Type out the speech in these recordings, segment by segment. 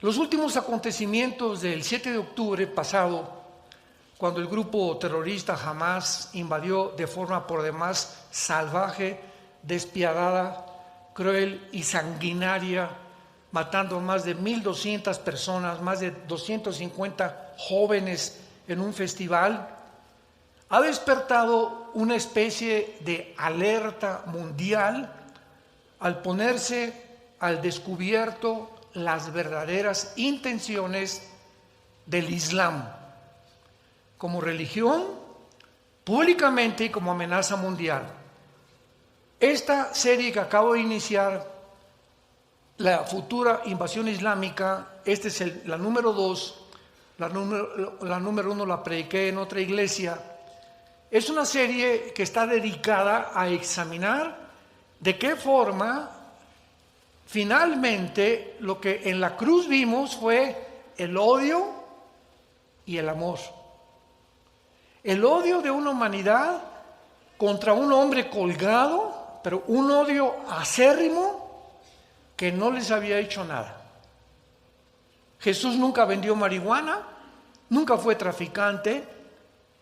Los últimos acontecimientos del 7 de octubre pasado, cuando el grupo terrorista Hamás invadió de forma por demás salvaje, despiadada, cruel y sanguinaria, matando a más de 1,200 personas, más de 250 jóvenes en un festival, ha despertado una especie de alerta mundial al ponerse al descubierto las verdaderas intenciones del Islam como religión, públicamente y como amenaza mundial. Esta serie que acabo de iniciar, la futura invasión islámica, esta es la número 2, la número 1 la prediqué en otra iglesia. Es una serie que está dedicada a examinar de qué forma finalmente lo que en la cruz vimos fue el odio y el amor. El odio de una humanidad contra un hombre colgado, pero un odio acérrimo que no les había hecho nada. Jesús nunca vendió marihuana, nunca fue traficante,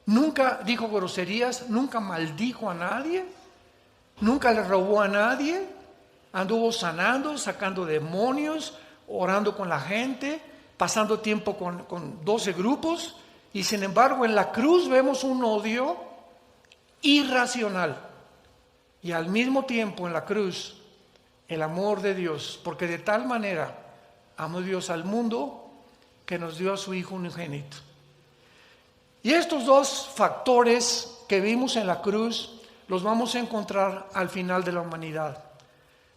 nunca dijo groserías, nunca maldijo a nadie, nunca le robó a nadie, anduvo sanando, sacando demonios, orando con la gente, pasando tiempo con 12 grupos, y sin embargo en la cruz vemos un odio irracional, y al mismo tiempo en la cruz el amor de Dios, porque de tal manera amó Dios al mundo que nos dio a su Hijo unigénito. Y estos dos factores que vimos en la cruz los vamos a encontrar al final de la humanidad.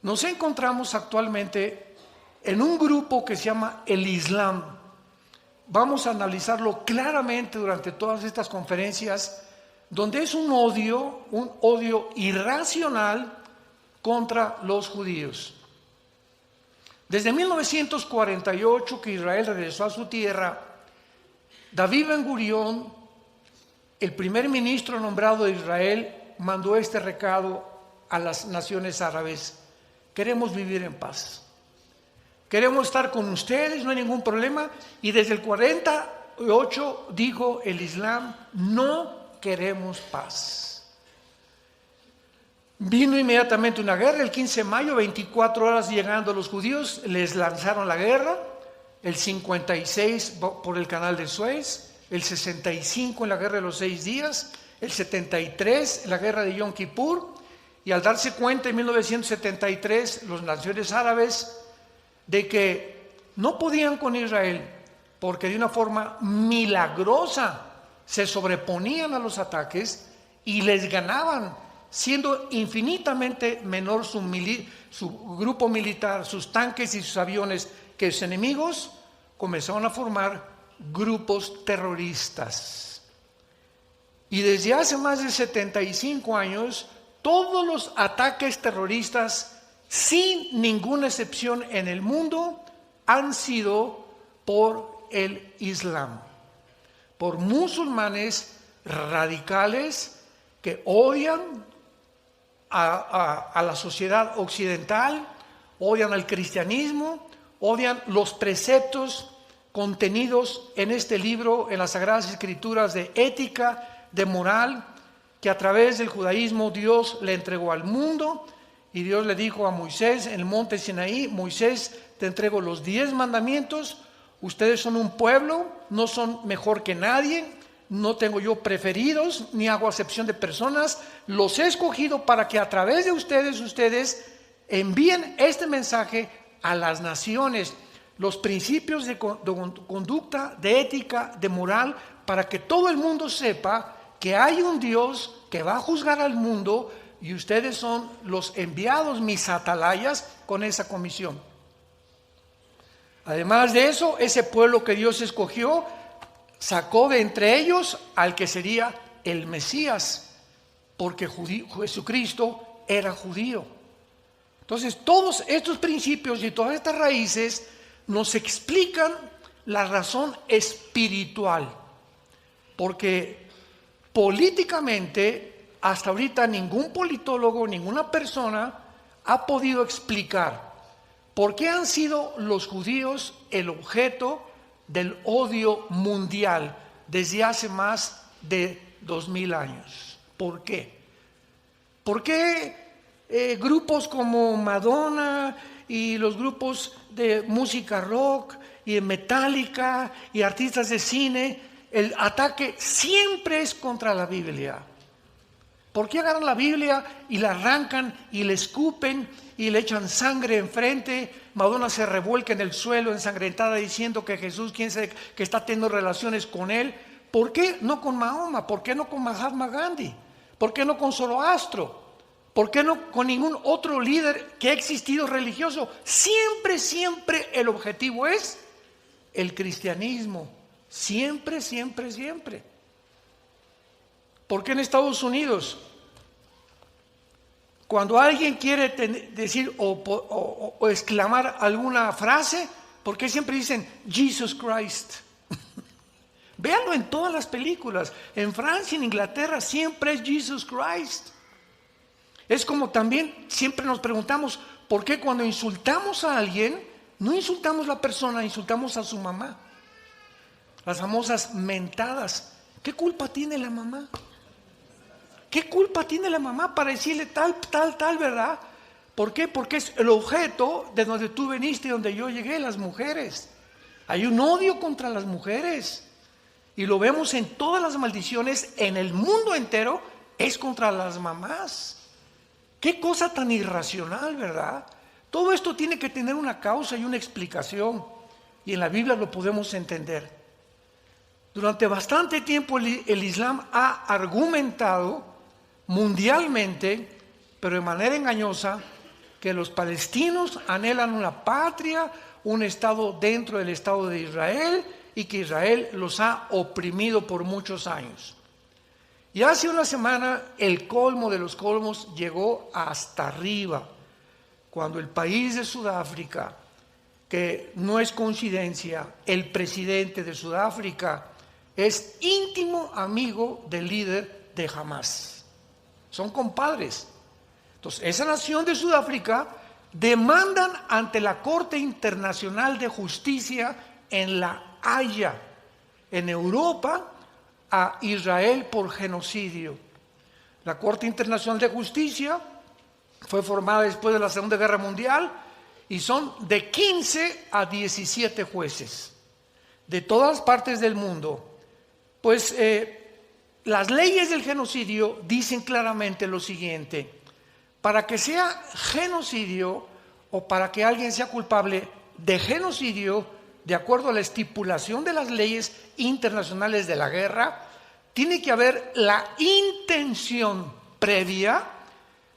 Nos encontramos actualmente en un grupo que se llama el Islam. Vamos a analizarlo claramente durante todas estas conferencias, donde es un odio irracional contra los judíos. Desde 1948 que Israel regresó a su tierra, David Ben-Gurión, el primer ministro nombrado de Israel, mandó este recado a las naciones árabes: queremos vivir en paz, queremos estar con ustedes, no hay ningún problema. Y desde el 48 dijo el Islam: no queremos paz. Vino inmediatamente una guerra, el 15 de mayo, 24 horas llegando los judíos, les lanzaron la guerra, el 56 por el canal de Suez, el 65 en la guerra de los 6 días, el 73 en la guerra de Yom Kippur, y al darse cuenta en 1973 las naciones árabes de que no podían con Israel, porque de una forma milagrosa se sobreponían a los ataques y les ganaban, siendo infinitamente menor su grupo militar, sus tanques y sus aviones que sus enemigos, comenzaron a formar grupos terroristas. Y desde hace más de 75 años, todos los ataques terroristas, sin ninguna excepción en el mundo, han sido por el Islam, por musulmanes radicales que odian a la sociedad occidental, odian al cristianismo, odian los preceptos contenidos en este libro, en las Sagradas Escrituras, de ética, de moral, que a través del judaísmo Dios le entregó al mundo. Y Dios le dijo a Moisés en el monte Sinaí: Moisés, te entrego los 10 mandamientos, ustedes son un pueblo, no son mejor que nadie, no tengo yo preferidos, ni hago acepción de personas, los he escogido para que a través de ustedes envíen este mensaje a las naciones, los principios de conducta, de ética, de moral, para que todo el mundo sepa que hay un Dios que va a juzgar al mundo, y ustedes son los enviados, mis atalayas, con esa comisión. Además de eso, ese pueblo que Dios escogió sacó de entre ellos al que sería el Mesías, porque Jesucristo era judío. Entonces, todos estos principios y todas estas raíces nos explican la razón espiritual, porque políticamente hasta ahorita ningún politólogo, ninguna persona ha podido explicar ¿Por qué han sido los judíos el objeto del odio mundial desde hace más de 2000 años? ¿Por qué? ¿Por qué grupos como Madonna y los grupos de música rock y de Metallica y artistas de cine, el ataque siempre es contra la Biblia? ¿Por qué agarran la Biblia y la arrancan y le escupen y le echan sangre enfrente? Madonna se revuelca en el suelo ensangrentada diciendo que Jesús, quién sabe, que está teniendo relaciones con él. ¿Por qué no con Mahoma? ¿Por qué no con Mahatma Gandhi? ¿Por qué no con Zoroastro? ¿Por qué no con ningún otro líder que ha existido religioso? Siempre, siempre el objetivo es el cristianismo. Siempre, siempre, siempre. ¿Por qué en Estados Unidos, cuando alguien quiere decir o exclamar alguna frase, por qué siempre dicen Jesus Christ? Véanlo en todas las películas. En Francia, en Inglaterra, siempre es Jesus Christ. Es como también siempre nos preguntamos, ¿por qué cuando insultamos a alguien, no insultamos a la persona, insultamos a su mamá? Las famosas mentadas. ¿Qué culpa tiene la mamá? ¿Qué culpa tiene la mamá para decirle tal, verdad? ¿Por qué? Porque es el objeto de donde tú veniste y donde yo llegué, las mujeres. Hay un odio contra las mujeres. Y lo vemos en todas las maldiciones, en el mundo entero, es contra las mamás. Qué cosa tan irracional, ¿verdad? Todo esto tiene que tener una causa y una explicación. Y en la Biblia lo podemos entender. Durante bastante tiempo el Islam ha argumentado mundialmente, pero de manera engañosa, que los palestinos anhelan una patria, un estado dentro del Estado de Israel, y que Israel los ha oprimido por muchos años. Y hace una semana el colmo de los colmos llegó hasta arriba, cuando el país de Sudáfrica, que no es coincidencia, el presidente de Sudáfrica es íntimo amigo del líder de Hamas. Son compadres. Entonces, esa nación de Sudáfrica demandan ante la Corte Internacional de Justicia en La Haya, en Europa, a Israel por genocidio. La Corte Internacional de Justicia fue formada después de la Segunda Guerra Mundial y son de 15 a 17 jueces de todas partes del mundo. Pues las leyes del genocidio dicen claramente lo siguiente: para que sea genocidio o para que alguien sea culpable de genocidio, de acuerdo a la estipulación de las leyes internacionales de la guerra, tiene que haber la intención previa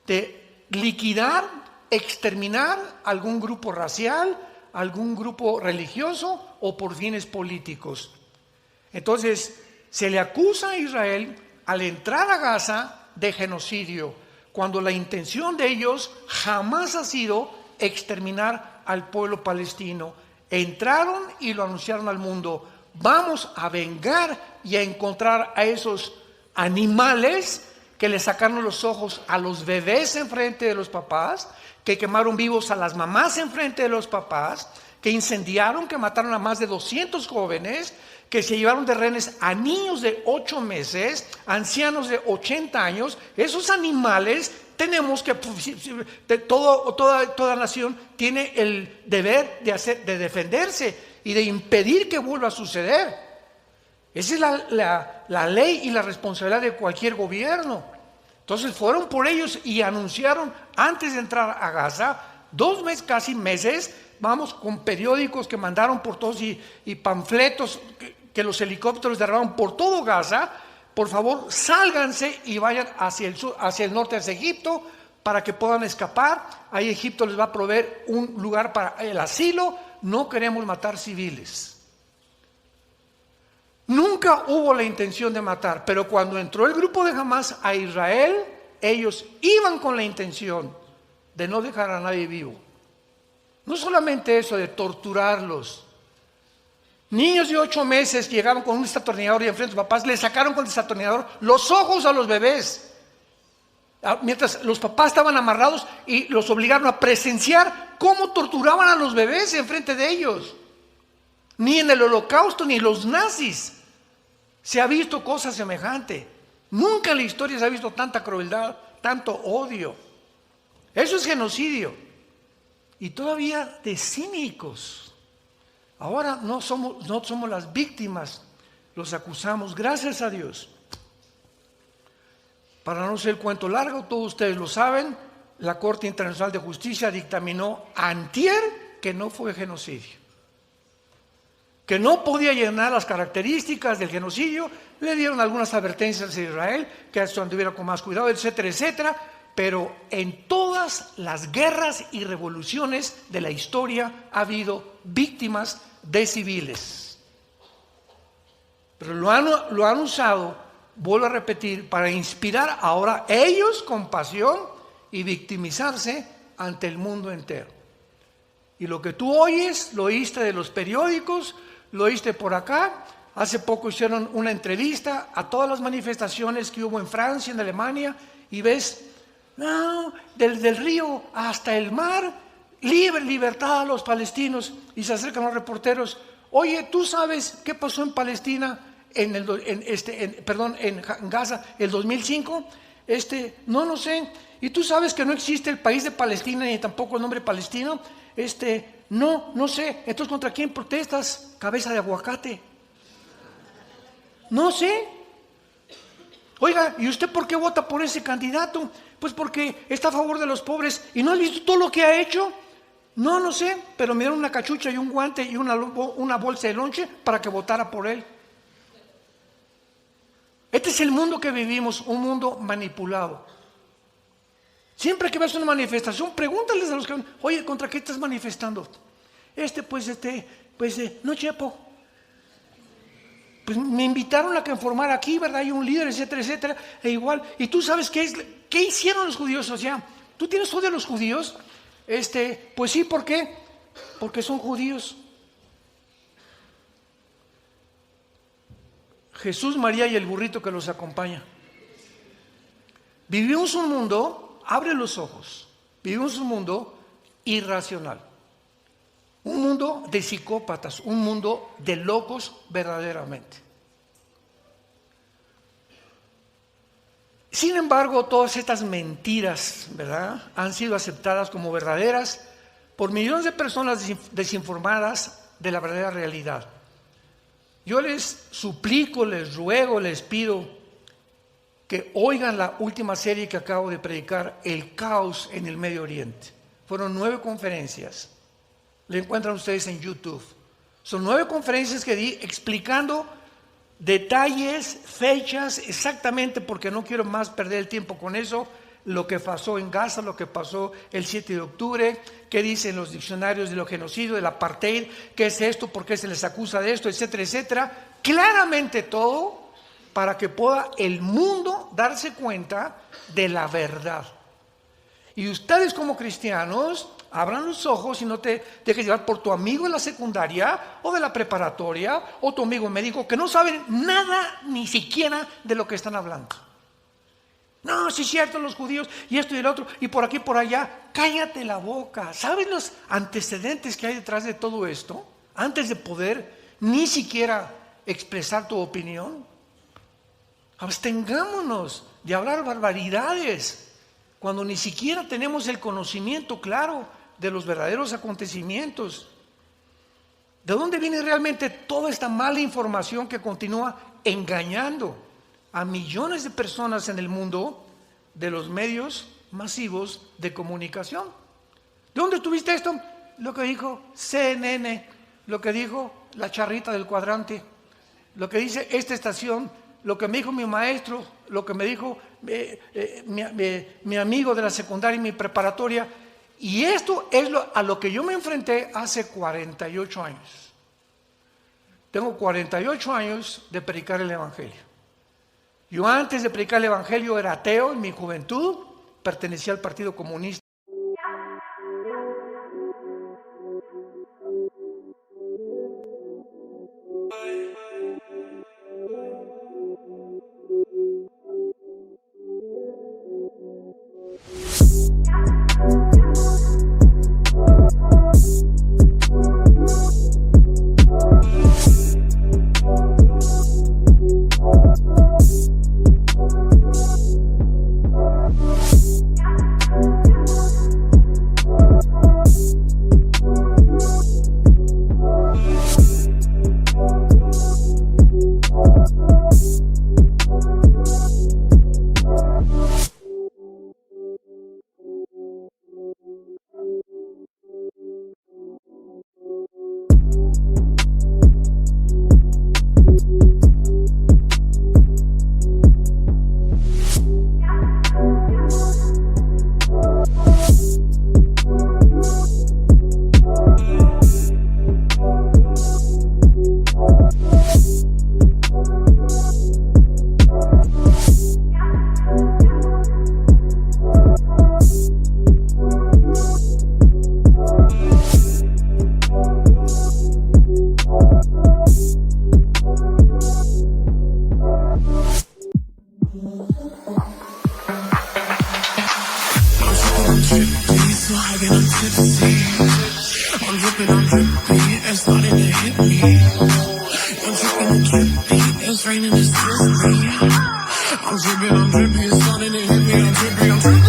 de liquidar, exterminar algún grupo racial, algún grupo religioso o por fines políticos. Entonces, se le acusa a Israel al entrar a Gaza de genocidio, cuando la intención de ellos jamás ha sido exterminar al pueblo palestino. Entraron y lo anunciaron al mundo: vamos a vengar y a encontrar a esos animales que le sacaron los ojos a los bebés enfrente de los papás, que quemaron vivos a las mamás enfrente de los papás, que incendiaron, que mataron a más de 200 jóvenes, que se llevaron de rehenes a niños de 8 meses, ancianos de 80 años. Esos animales tenemos que, toda nación tiene el deber de defenderse y de impedir que vuelva a suceder. Esa es la ley y la responsabilidad de cualquier gobierno. Entonces fueron por ellos y anunciaron antes de entrar a Gaza, 2 meses, casi meses, vamos, con periódicos que mandaron por todos y panfletos que los helicópteros derrabaron por todo Gaza: por favor, sálganse y vayan hacia el sur, hacia el norte, hacia Egipto, para que puedan escapar. Ahí Egipto les va a proveer un lugar para el asilo. No queremos matar civiles. Nunca hubo la intención de matar, pero cuando entró el grupo de Hamas a Israel, ellos iban con la intención de no dejar a nadie vivo. No solamente eso, de torturarlos. Niños de 8 meses llegaron con un desatornillador y enfrente de sus papás le sacaron con el desatornillador los ojos a los bebés. Mientras los papás estaban amarrados y los obligaron a presenciar cómo torturaban a los bebés enfrente de ellos. Ni en el Holocausto ni los nazis se ha visto cosa semejante. Nunca en la historia se ha visto tanta crueldad, tanto odio. Eso es genocidio. Y todavía de cínicos. Ahora no somos las víctimas, los acusamos, gracias a Dios. Para no ser el cuento largo, todos ustedes lo saben, la Corte Internacional de Justicia dictaminó antier que no fue genocidio, que no podía llenar las características del genocidio. Le dieron algunas advertencias a Israel, que esto anduviera con más cuidado, etcétera, etcétera. Pero en todas las guerras y revoluciones de la historia ha habido víctimas de civiles. Pero lo han usado, vuelvo a repetir, para inspirar ahora ellos compasión y victimizarse ante el mundo entero. Y lo que tú oyes, lo oíste de los periódicos, lo oíste por acá. Hace poco hicieron una entrevista a todas las manifestaciones que hubo en Francia, en Alemania, y ves, no, del río hasta el mar, libertad a los palestinos. Y se acercan los reporteros, oye, ¿tú sabes qué pasó en Palestina? En Gaza, el 2005, no sé. ¿Y tú sabes que no existe el país de Palestina ni tampoco el nombre palestino? No sé. Entonces, ¿contra quién protestas? Cabeza de aguacate. No sé. Oiga, ¿y usted por qué vota por ese candidato? Pues porque está a favor de los pobres. ¿Y no has visto todo lo que ha hecho? No sé, pero me dieron una cachucha y un guante y una bolsa de lonche para que votara por él. Este es el mundo que vivimos, un mundo manipulado. Siempre que ves una manifestación, pregúntales a los que van, oye, ¿contra qué estás manifestando? No chepo. Pues me invitaron a que formara aquí, ¿verdad? Hay un líder, etcétera, etcétera, e igual. ¿Y tú sabes qué hicieron los judíos? O sea, ¿tú tienes odio a los judíos? Pues sí, ¿por qué? Porque son judíos. Jesús, María y el burrito que los acompaña. Vivimos un mundo, abre los ojos, vivimos un mundo irracional, un mundo de psicópatas, un mundo de locos verdaderamente. Sin embargo, todas estas mentiras, ¿verdad?, han sido aceptadas como verdaderas por millones de personas desinformadas de la verdadera realidad. Yo les suplico, les ruego, les pido que oigan la última serie que acabo de predicar, El caos en el Medio Oriente. Fueron 9 conferencias. La encuentran ustedes en YouTube. Son 9 conferencias que di explicando detalles, fechas, exactamente, porque no quiero más perder el tiempo con eso, lo que pasó en Gaza, lo que pasó el 7 de octubre, qué dicen los diccionarios de los genocidios, del apartheid, qué es esto, por qué se les acusa de esto, etcétera, etcétera. Claramente todo para que pueda el mundo darse cuenta de la verdad. Y ustedes como cristianos, abran los ojos y no te dejes llevar por tu amigo de la secundaria o de la preparatoria o tu amigo médico que no saben nada ni siquiera de lo que están hablando. No, sí es cierto, los judíos y esto y el otro y por aquí y por allá. Cállate la boca. ¿Sabes los antecedentes que hay detrás de todo esto? Antes de poder ni siquiera expresar tu opinión. Abstengámonos de hablar barbaridades cuando ni siquiera tenemos el conocimiento claro de los verdaderos acontecimientos. ¿De dónde viene realmente toda esta mala información que continúa engañando a millones de personas en el mundo de los medios masivos de comunicación? ¿De dónde tuviste esto? Lo que dijo CNN, lo que dijo la charrita del cuadrante, lo que dice esta estación, lo que me dijo mi maestro, lo que me dijo mi amigo de la secundaria y mi preparatoria. Y esto es a lo que yo me enfrenté hace 48 años. Tengo 48 años de predicar el Evangelio. Yo antes de predicar el Evangelio era ateo en mi juventud, pertenecía al Partido Comunista. I'm trippy, so high and I'm tipsy. I'm drippy, it's starting to hit me. I'm drippy, it's raining, it's drippy. I'm drippy, it's starting to hit me. I'm drippy, I'm trippy.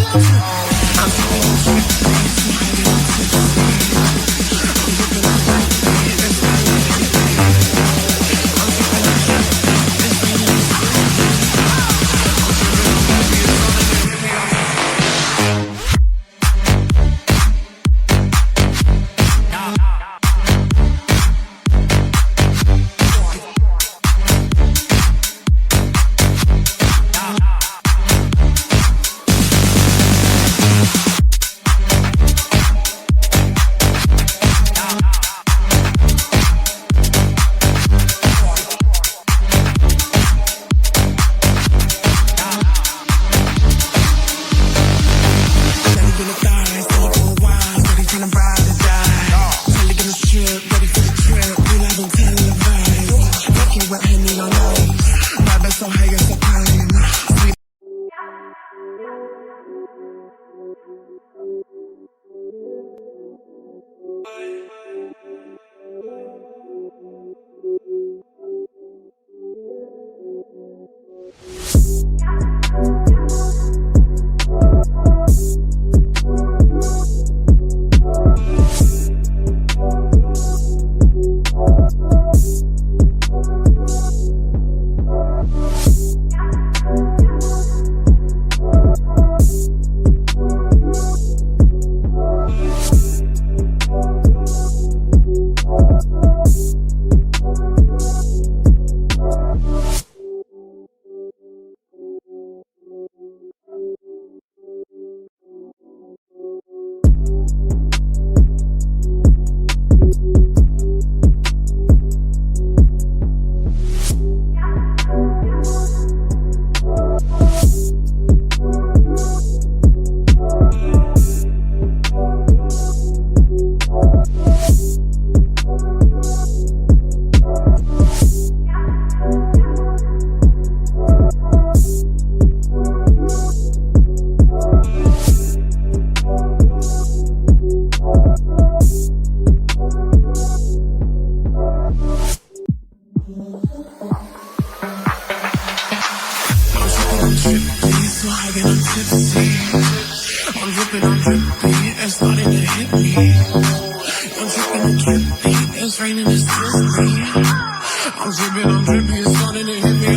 I'm trippy, so high and I'm tipsy. I'm drippy, it's starting to hit me. I'm drippy, it's raining, it's drippy. I'm drippy, it's starting to hit me.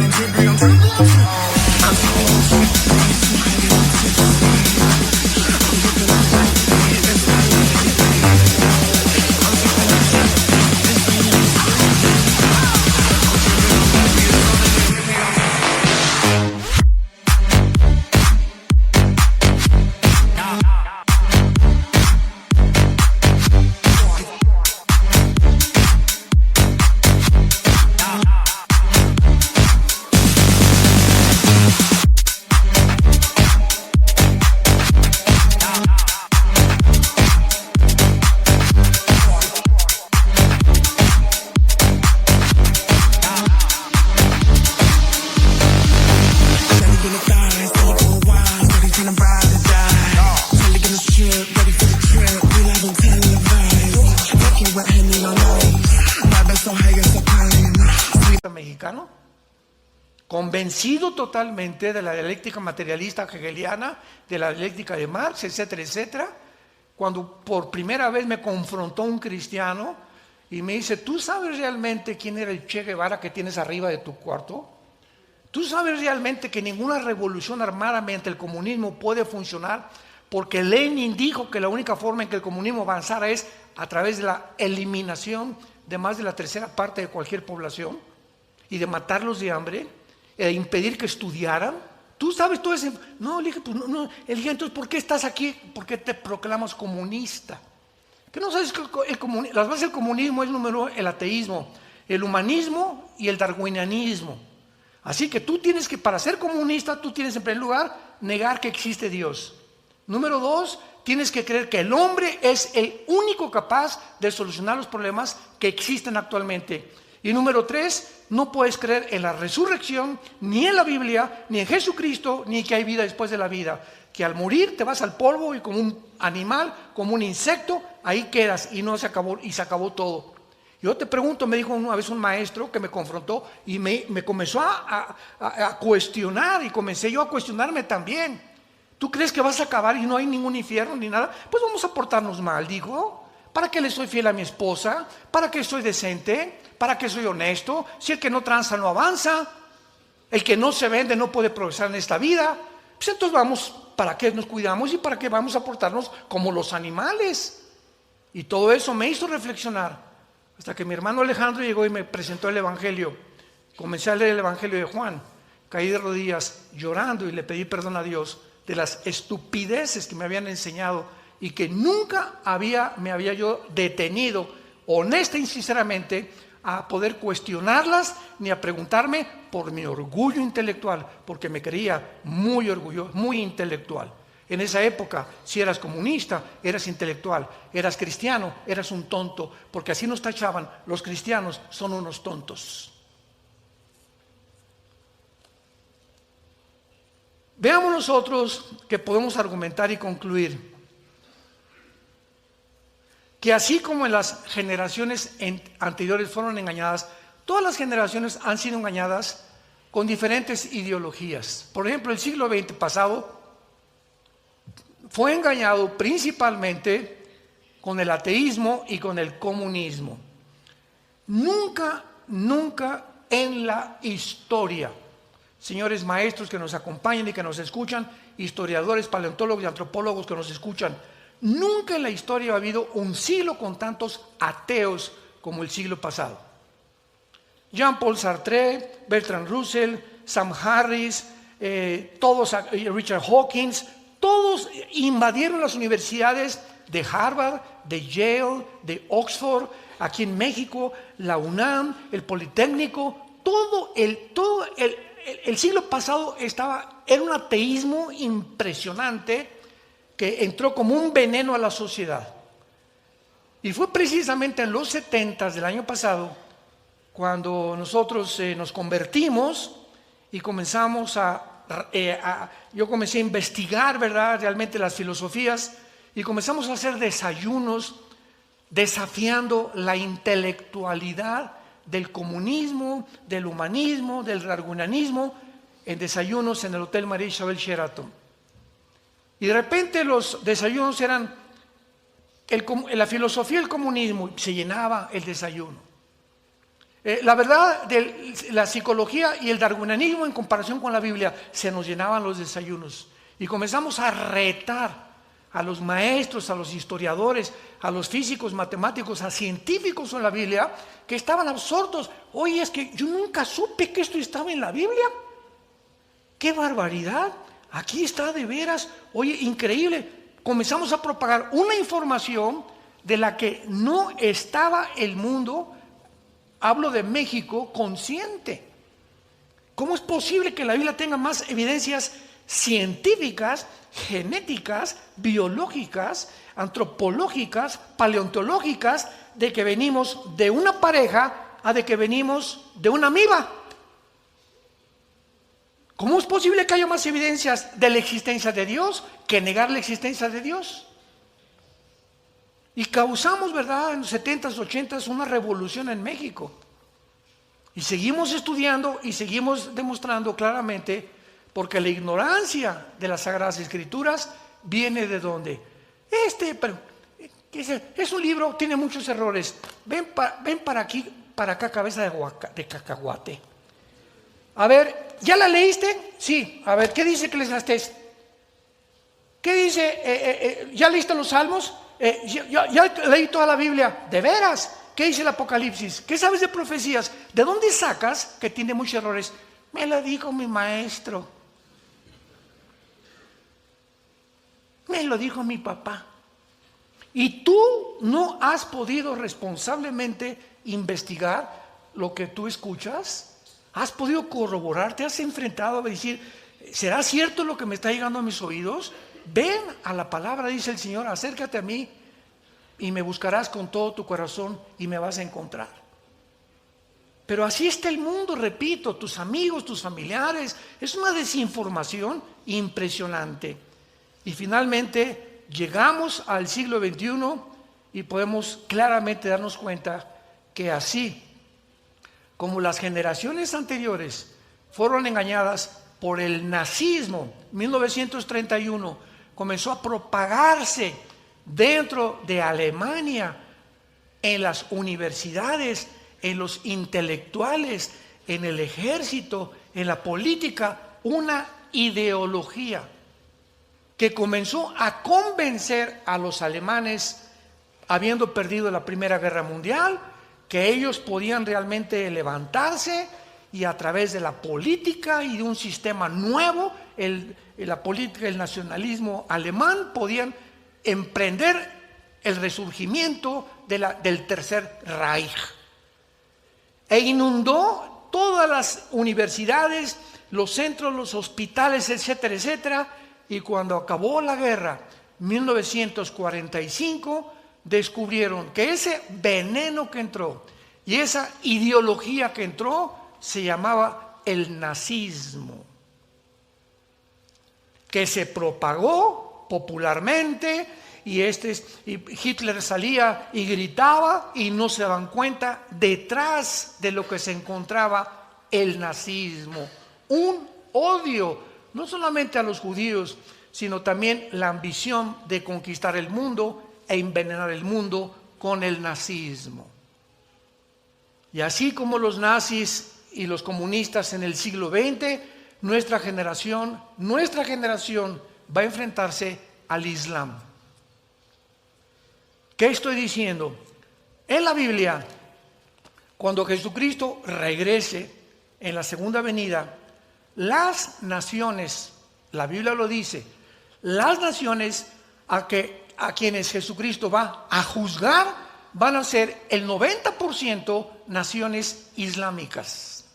Mexicano, convencido totalmente de la dialéctica materialista hegeliana, de la dialéctica de Marx, etcétera, etcétera, cuando por primera vez me confrontó un cristiano y me dice: ¿tú sabes realmente quién era el Che Guevara que tienes arriba de tu cuarto? ¿Tú sabes realmente que ninguna revolución armada mediante el comunismo puede funcionar? Porque Lenin dijo que la única forma en que el comunismo avanzara es a través de la eliminación de más de la tercera parte de cualquier población y de matarlos de hambre, e impedir que estudiaran. ¿Tú sabes todo eso? No, le dije, pues no. Le dije, entonces, ¿por qué estás aquí? ¿Por qué te proclamas comunista? ¿Qué no sabes que las bases del comunismo es, número uno, el ateísmo, el humanismo y el darwinianismo? Así que tú tienes que, para ser comunista, tú tienes en primer lugar negar que existe Dios. Número dos, tienes que creer que el hombre es el único capaz de solucionar los problemas que existen actualmente. Y número tres, no puedes creer en la resurrección, ni en la Biblia, ni en Jesucristo, ni que hay vida después de la vida. que al morir te vas al polvo y como un animal, como un insecto, ahí quedas y no se acabó, y se acabó todo. Yo te pregunto, me dijo una vez un maestro que me confrontó y me comenzó a cuestionar, y comencé yo a cuestionarme también. ¿Tú crees que vas a acabar y no hay ningún infierno ni nada? Pues vamos a portarnos mal, dijo. ¿Para qué le soy fiel a mi esposa? ¿Para qué soy decente? ¿Para qué soy honesto? Si el que no tranza no avanza, el que no se vende no puede progresar en esta vida. Pues entonces vamos, ¿para qué nos cuidamos y para qué vamos a portarnos como los animales? Y todo eso me hizo reflexionar, hasta que mi hermano Alejandro llegó y me presentó el Evangelio. Comencé a leer el Evangelio de Juan, caí de rodillas llorando y le pedí perdón a Dios de las estupideces que me habían enseñado y que nunca me había yo detenido, honesta y sinceramente, a poder cuestionarlas ni a preguntarme por mi orgullo intelectual, porque me creía muy orgulloso, muy intelectual. En esa época, si eras comunista, eras intelectual, eras cristiano, eras un tonto, porque así nos tachaban: los cristianos son unos tontos. Veamos nosotros que podemos argumentar y concluir que así como en las generaciones anteriores fueron engañadas, todas las generaciones han sido engañadas con diferentes ideologías. Por ejemplo, el siglo XX pasado fue engañado principalmente con el ateísmo y con el comunismo. Nunca en la historia, señores maestros que nos acompañan y que nos escuchan, historiadores, paleontólogos y antropólogos que nos escuchan, nunca en la historia ha habido un siglo con tantos ateos como el siglo pasado. Jean-Paul Sartre, Bertrand Russell, Sam Harris, Richard Hawkins, todos invadieron las universidades de Harvard, de Yale, de Oxford, aquí en México, la UNAM, el Politécnico. Todo el siglo pasado era un ateísmo impresionante que entró como un veneno a la sociedad. Y fue precisamente en los 70s del año pasado cuando nosotros nos convertimos y comenzamos yo comencé a investigar, ¿verdad?, realmente las filosofías, y comenzamos a hacer desayunos desafiando la intelectualidad del comunismo, del humanismo, del darwinianismo, en desayunos en el Hotel María Isabel Sheraton. Y de repente los desayunos eran la filosofía del comunismo, se llenaba el desayuno. La verdad de la psicología y el darwinianismo en comparación con la Biblia, se nos llenaban los desayunos. Y comenzamos a retar a los maestros, a los historiadores, a los físicos, matemáticos, a científicos en la Biblia, que estaban absortos. Oye, es que yo nunca supe que esto estaba en la Biblia. ¡Qué barbaridad! Aquí está de veras. Oye, increíble. Comenzamos a propagar una información de la que no estaba el mundo, hablo de México, consciente. ¿Cómo es posible que la Biblia tenga más evidencias científicas, genéticas, biológicas, antropológicas, paleontológicas, de que venimos de una pareja a de que venimos de una amiba? ¿Cómo es posible que haya más evidencias de la existencia de Dios que negar la existencia de Dios? Y causamos, ¿verdad?, en los 70s, 80s una revolución en México. Y seguimos estudiando y seguimos demostrando claramente, porque la ignorancia de las Sagradas Escrituras viene de ¿dónde? Es un libro, tiene muchos errores. Ven para aquí, para acá, cabeza de cacahuate. A ver, ¿ya la leíste? Sí. A ver, ¿qué dice Eclesiastés? ¿Qué dice? ¿Ya leíste los Salmos? Ya leí toda la Biblia. ¿De veras? ¿Qué dice el Apocalipsis? ¿Qué sabes de profecías? ¿De dónde sacas que tiene muchos errores? Me lo dijo mi maestro. Me lo dijo mi papá. Y tú no has podido responsablemente investigar lo que tú escuchas. ¿Has podido corroborar? ¿Te has enfrentado a decir, ¿será cierto lo que me está llegando a mis oídos? Ven a la palabra, dice el Señor, acércate a mí y me buscarás con todo tu corazón y me vas a encontrar. Pero así está el mundo, repito, tus amigos, tus familiares. Es una desinformación impresionante. Y finalmente llegamos al siglo XXI y podemos claramente darnos cuenta que así como las generaciones anteriores fueron engañadas por el nazismo, 1931 comenzó a propagarse dentro de Alemania, en las universidades, en los intelectuales, en el ejército, en la política, una ideología que comenzó a convencer a los alemanes, habiendo perdido la Primera Guerra Mundial, que ellos podían realmente levantarse y a través de la política y de un sistema nuevo, la política, el nacionalismo alemán, podían emprender el resurgimiento del Tercer Reich. E inundó todas las universidades, los centros, los hospitales, etcétera, etcétera. Y cuando acabó la guerra, 1945, descubrieron que ese veneno que entró y esa ideología que entró se llamaba el nazismo, que se propagó popularmente y Hitler salía y gritaba y no se daban cuenta detrás de lo que se encontraba el nazismo, un odio no solamente a los judíos, sino también la ambición de conquistar el mundo e envenenar el mundo con el nazismo. Y así como los nazis y los comunistas en el siglo XX, nuestra generación va a enfrentarse al Islam. ¿Qué estoy diciendo? En la Biblia, cuando Jesucristo regrese en la segunda venida, las naciones, la Biblia lo dice, las naciones a quienes Jesucristo va a juzgar van a ser el 90% naciones islámicas,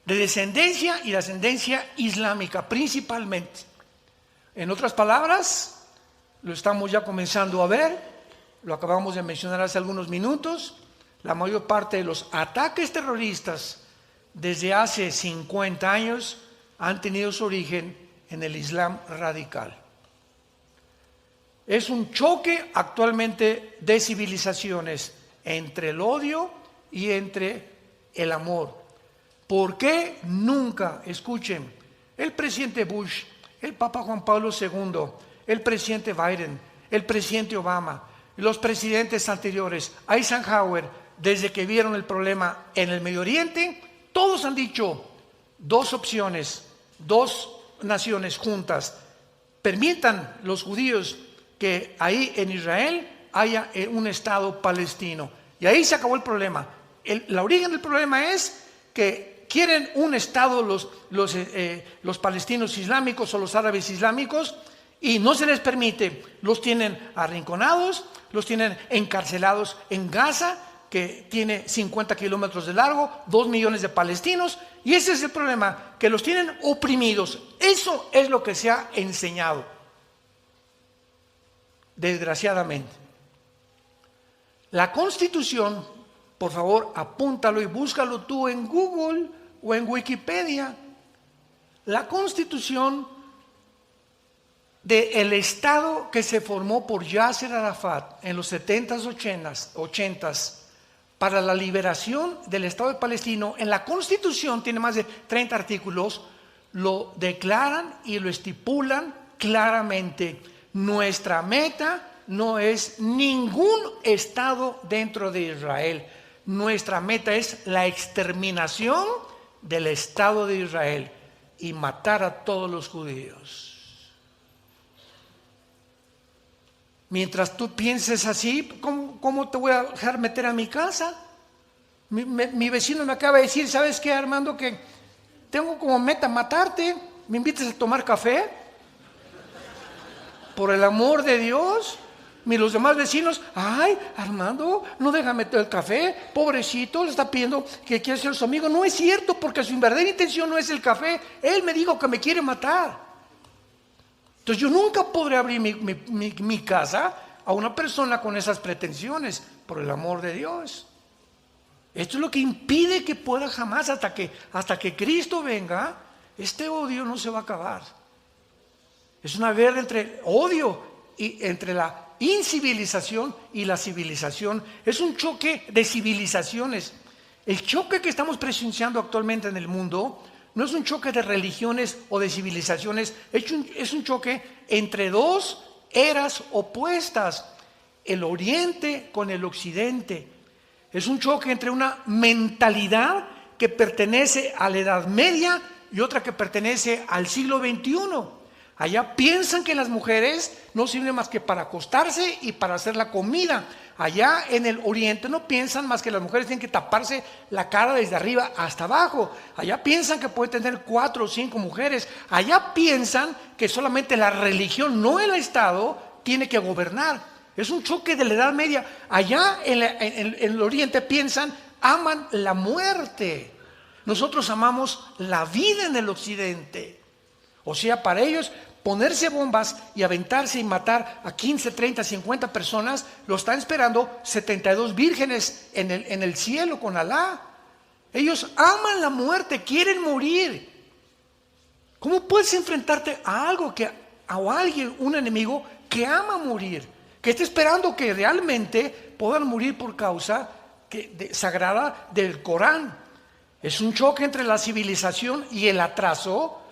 de descendencia y de ascendencia islámica principalmente. En otras palabras, lo estamos ya comenzando a ver, lo acabamos de mencionar hace algunos minutos, la mayor parte de los ataques terroristas desde hace 50 años han tenido su origen en el Islam radical. Es un choque actualmente de civilizaciones entre el odio y entre el amor. ¿Por qué nunca, escuchen, el presidente Bush, el Papa Juan Pablo II, el presidente Biden, el presidente Obama, los presidentes anteriores, Eisenhower, desde que vieron el problema en el Medio Oriente, todos han dicho dos opciones, dos naciones juntas? Permitan los judíos que ahí en Israel haya un Estado palestino. Y ahí se acabó el problema. La origen del problema es que quieren un Estado los palestinos islámicos o los árabes islámicos y no se les permite. Los tienen arrinconados, los tienen encarcelados en Gaza, que tiene 50 kilómetros de largo, 2 millones de palestinos, y ese es el problema, que los tienen oprimidos. Eso es lo que se ha enseñado, desgraciadamente. La Constitución, por favor, apúntalo y búscalo tú en Google o en Wikipedia. La Constitución del Estado que se formó por Yasser Arafat en los 70s, 80s, para la liberación del Estado de Palestina, en la Constitución tiene más de 30 artículos, lo declaran y lo estipulan claramente. Nuestra meta no es ningún Estado dentro de Israel. Nuestra meta es la exterminación del Estado de Israel y matar a todos los judíos. Mientras tú pienses así, ¿cómo te voy a dejar meter a mi casa? Mi vecino me acaba de decir, ¿sabes qué, Armando? Que tengo como meta matarte. ¿Me invitas a tomar café? Por el amor de Dios. Y los demás vecinos, ay, Armando, no deja meter el café, pobrecito, le está pidiendo que quiere ser su amigo. No es cierto, porque su verdadera intención no es el café. Él me dijo que me quiere matar. Entonces yo nunca podré abrir mi casa a una persona con esas pretensiones, por el amor de Dios. Esto es lo que impide que pueda jamás, hasta que Cristo venga, este odio no se va a acabar. Es una guerra entre odio y entre la incivilización y la civilización. Es un choque de civilizaciones. El choque que estamos presenciando actualmente en el mundo no es un choque de religiones o de civilizaciones, es un choque entre dos eras opuestas, el Oriente con el Occidente. Es un choque entre una mentalidad que pertenece a la Edad Media y otra que pertenece al siglo XXI. Allá piensan que las mujeres no sirven más que para acostarse y para hacer la comida. Allá en el Oriente no piensan más que las mujeres tienen que taparse la cara desde arriba hasta abajo. Allá piensan que pueden tener 4 o 5 mujeres. Allá piensan que solamente la religión, no el Estado, tiene que gobernar. Es un choque de la Edad Media. Allá en el Oriente piensan, aman la muerte. Nosotros amamos la vida en el Occidente. O sea, para ellos ponerse bombas y aventarse y matar a 15, 30, 50 personas, lo están esperando 72 vírgenes en el cielo con Alá. Ellos aman la muerte, quieren morir. ¿Cómo puedes enfrentarte a algo a alguien, un enemigo que ama morir? Que está esperando que realmente puedan morir por causa sagrada del Corán. Es un choque entre la civilización y el atraso,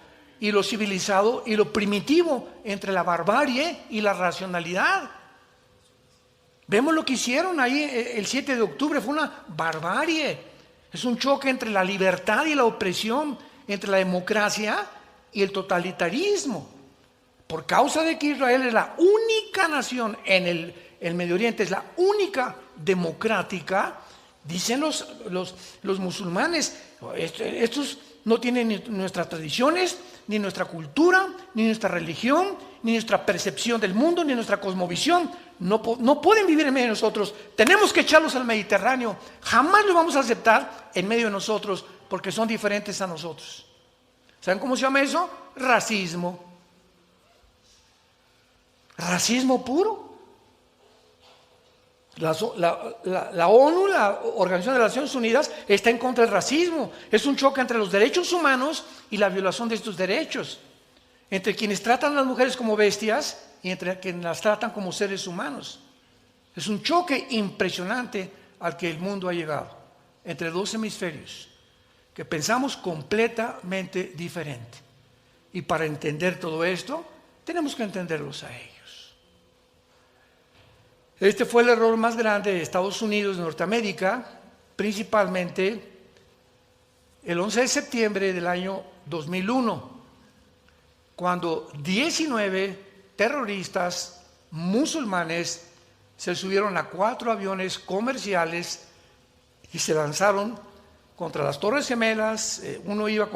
y lo civilizado y lo primitivo, entre la barbarie y la racionalidad. Vemos lo que hicieron ahí el 7 de octubre, fue una barbarie. Es un choque entre la libertad y la opresión, entre la democracia y el totalitarismo. Por causa de que Israel es la única nación en el Medio Oriente, es la única democrática, dicen los musulmanes, estos no tienen ni nuestras tradiciones, ni nuestra cultura, ni nuestra religión, ni nuestra percepción del mundo, ni nuestra cosmovisión. No pueden vivir en medio de nosotros. Tenemos que echarlos al Mediterráneo. Jamás lo vamos a aceptar en medio de nosotros porque son diferentes a nosotros. ¿Saben cómo se llama eso? Racismo. Racismo puro. La ONU, la Organización de las Naciones Unidas, está en contra del racismo. Es un choque entre los derechos humanos y la violación de estos derechos, entre quienes tratan a las mujeres como bestias y entre quienes las tratan como seres humanos. Es un choque impresionante al que el mundo ha llegado, entre dos hemisferios que pensamos completamente diferente. Y para entender todo esto, tenemos que entenderlos a ellos. Este fue el error más grande de Estados Unidos, de Norteamérica, principalmente el 11 de septiembre del año 2001, cuando 19 terroristas musulmanes se subieron a 4 aviones comerciales y se lanzaron contra las Torres Gemelas. Uno iba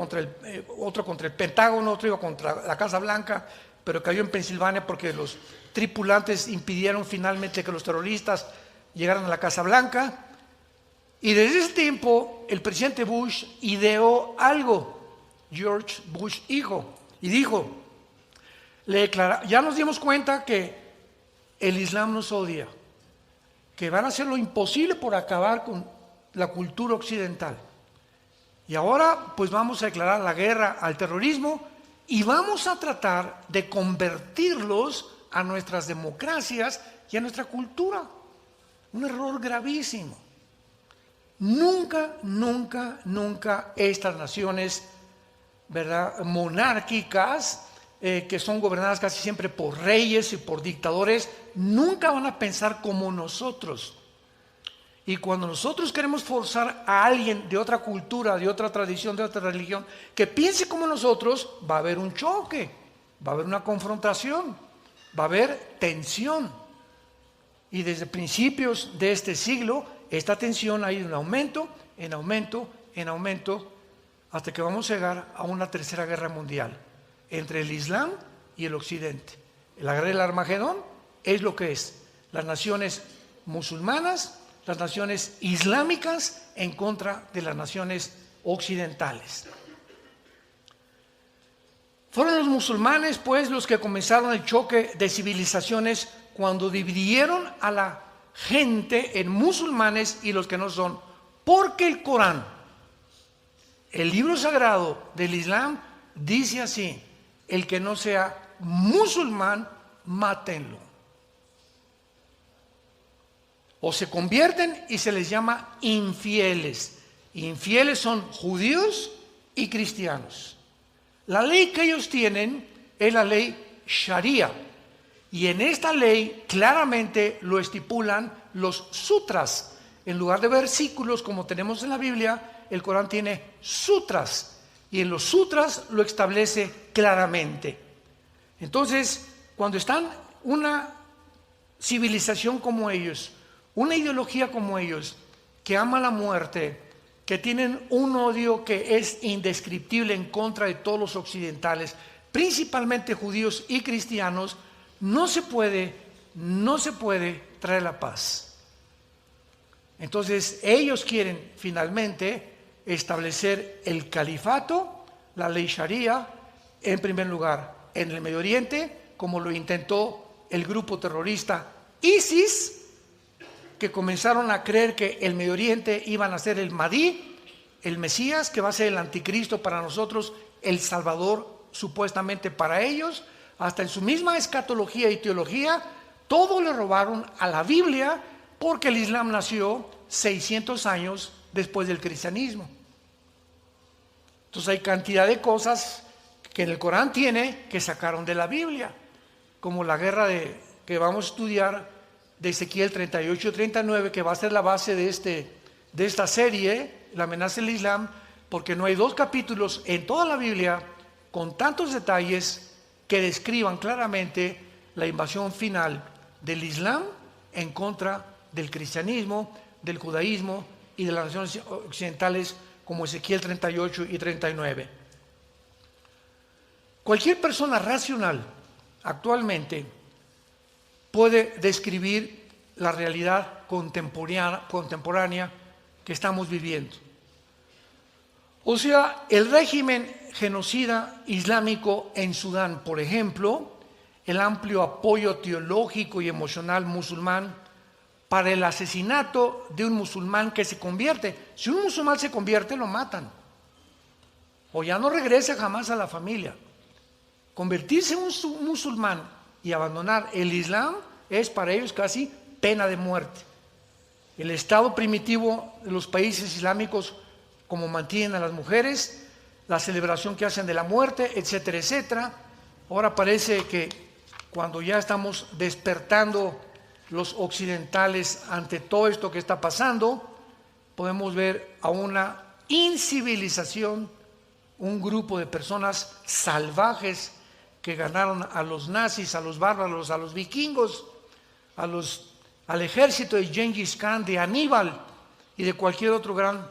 otro contra el Pentágono, otro iba contra la Casa Blanca, pero cayó en Pensilvania porque los tripulantes impidieron finalmente que los terroristas llegaran a la Casa Blanca. Y desde ese tiempo el presidente Bush ideó algo, George Bush hijo, y dijo, ya nos dimos cuenta que el Islam nos odia, que van a hacer lo imposible por acabar con la cultura occidental. Y ahora pues vamos a declarar la guerra al terrorismo y vamos a tratar de convertirlos a nuestras democracias y a nuestra cultura. Un error gravísimo. Nunca estas naciones, ¿verdad?, monárquicas, que son gobernadas casi siempre por reyes y por dictadores, nunca van a pensar como nosotros. Y cuando nosotros queremos forzar a alguien de otra cultura, de otra tradición, de otra religión, que piense como nosotros, va a haber un choque, va a haber una confrontación, va a haber tensión. Y desde principios de este siglo, esta tensión ha ido en aumento, hasta que vamos a llegar a una tercera guerra mundial entre el Islam y el Occidente. La guerra del Armagedón es lo que es. Las naciones musulmanas, las naciones islámicas en contra de las naciones occidentales. Fueron los musulmanes, pues, los que comenzaron el choque de civilizaciones cuando dividieron a la gente en musulmanes y los que no son, porque el Corán, el libro sagrado del Islam, dice así: el que no sea musulmán, mátenlo. O se convierten y se les llama infieles. Infieles son judíos y cristianos. La ley que ellos tienen es la ley Sharia. Y en esta ley claramente lo estipulan los sutras. En lugar de versículos como tenemos en la Biblia, el Corán tiene sutras. Y en los sutras lo establece claramente. Entonces, cuando están una civilización como ellos, una ideología como ellos, que ama la muerte, que tienen un odio que es indescriptible en contra de todos los occidentales, principalmente judíos y cristianos, no se puede traer la paz. Entonces ellos quieren finalmente establecer el califato, la ley Sharia, en primer lugar en el Medio Oriente, como lo intentó el grupo terrorista ISIS, que comenzaron a creer que el Medio Oriente iban a ser el Mahdi, el Mesías, que va a ser el anticristo para nosotros, el Salvador supuestamente para ellos. Hasta en su misma escatología y teología, todo le robaron a la Biblia, porque el Islam nació 600 años después del cristianismo. Entonces hay cantidad de cosas que en el Corán tiene que sacaron de la Biblia, como la guerra que vamos a estudiar de Ezequiel 38 y 39, que va a ser la base de esta serie, la amenaza del Islam, porque no hay dos capítulos en toda la Biblia con tantos detalles que describan claramente la invasión final del Islam en contra del cristianismo, del judaísmo y de las naciones occidentales, como Ezequiel 38 y 39. Cualquier persona racional actualmente puede describir la realidad contemporánea que estamos viviendo. O sea, el régimen genocida islámico en Sudán, por ejemplo, el amplio apoyo teológico y emocional musulmán para el asesinato de un musulmán que se convierte. Si un musulmán se convierte, lo matan. O ya no regresa jamás a la familia. Convertirse en un musulmán y abandonar el Islam es para ellos casi pena de muerte. El estado primitivo de los países islámicos, como mantienen a las mujeres, la celebración que hacen de la muerte, etcétera, etcétera. Ahora parece que cuando ya estamos despertando los occidentales ante todo esto que está pasando, podemos ver a una incivilización, un grupo de personas salvajes que ganaron a los nazis, a los bárbaros, a los vikingos, al ejército de Gengis Khan, de Aníbal y de cualquier otro gran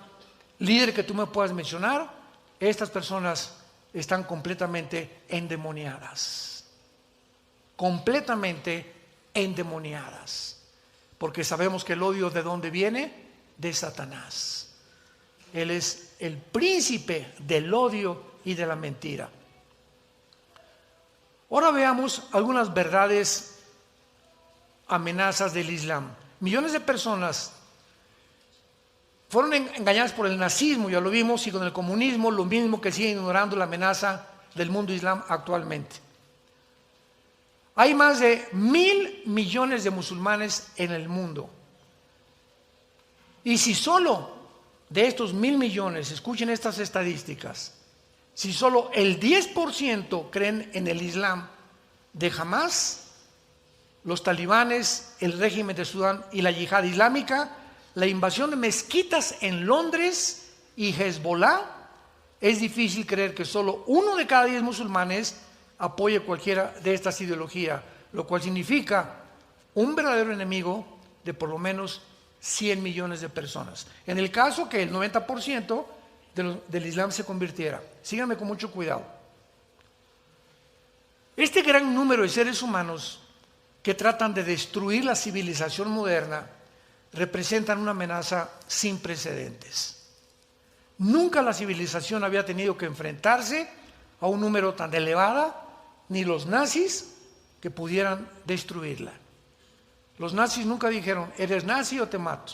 líder que tú me puedas mencionar. Estas personas están completamente endemoniadas, porque sabemos que el odio ¿de dónde viene? De Satanás. Él es el príncipe del odio y de la mentira. Ahora veamos algunas verdades, amenazas del Islam. Millones de personas fueron engañadas por el nazismo, ya lo vimos, y con el comunismo, lo mismo, que siguen ignorando la amenaza del mundo islam actualmente. Hay más de 1.000 millones de musulmanes en el mundo. Y si solo de estos 1.000 millones, escuchen estas estadísticas, si solo el 10% creen en el Islam de Hamás, los talibanes, el régimen de Sudán y la yihad islámica, la invasión de mezquitas en Londres y Hezbollah, es difícil creer que solo 1 de cada 10 musulmanes apoye cualquiera de estas ideologías, lo cual significa un verdadero enemigo de por lo menos 100 millones de personas. En el caso que el 90% del Islam se convirtiera. Síganme con mucho cuidado. Este gran número de seres humanos que tratan de destruir la civilización moderna representan una amenaza sin precedentes. Nunca la civilización había tenido que enfrentarse a un número tan elevado, ni los nazis que pudieran destruirla. Los nazis nunca dijeron, eres nazi o te mato.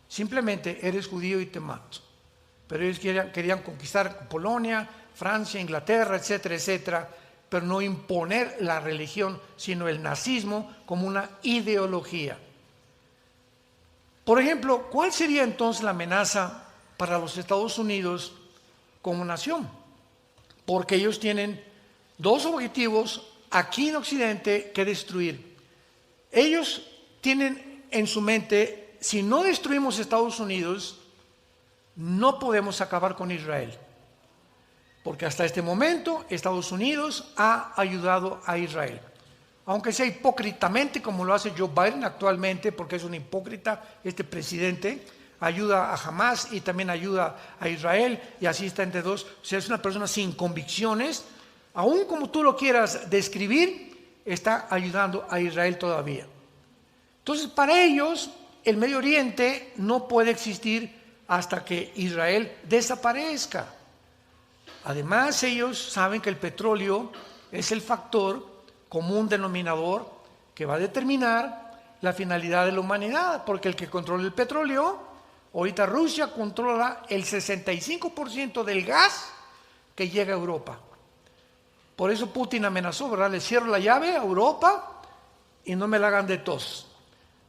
Simplemente eres judío y te mato. Pero ellos querían conquistar Polonia, Francia, Inglaterra, etcétera, etcétera. pero no imponer la religión, sino el nazismo como una ideología. Por ejemplo, ¿cuál sería entonces la amenaza para los Estados Unidos como nación? Porque ellos tienen dos objetivos aquí en Occidente que destruir. Ellos tienen en su mente, si no destruimos Estados Unidos, no podemos acabar con Israel. Porque hasta este momento Estados Unidos ha ayudado a Israel. Aunque sea hipócritamente, como lo hace Joe Biden actualmente, porque es un hipócrita este presidente, ayuda a Hamas y también ayuda a Israel, y así está entre dos. O sea, es una persona sin convicciones, aún como tú lo quieras describir, está ayudando a Israel todavía. Entonces, para ellos, el Medio Oriente no puede existir hasta que Israel desaparezca. Además, ellos saben que el petróleo es el factor común denominador que va a determinar la finalidad de la humanidad, porque el que controla el petróleo, ahorita Rusia controla el 65% del gas que llega a Europa. Por eso Putin amenazó, ¿verdad? Le cierro la llave a Europa y no me la hagan de tos.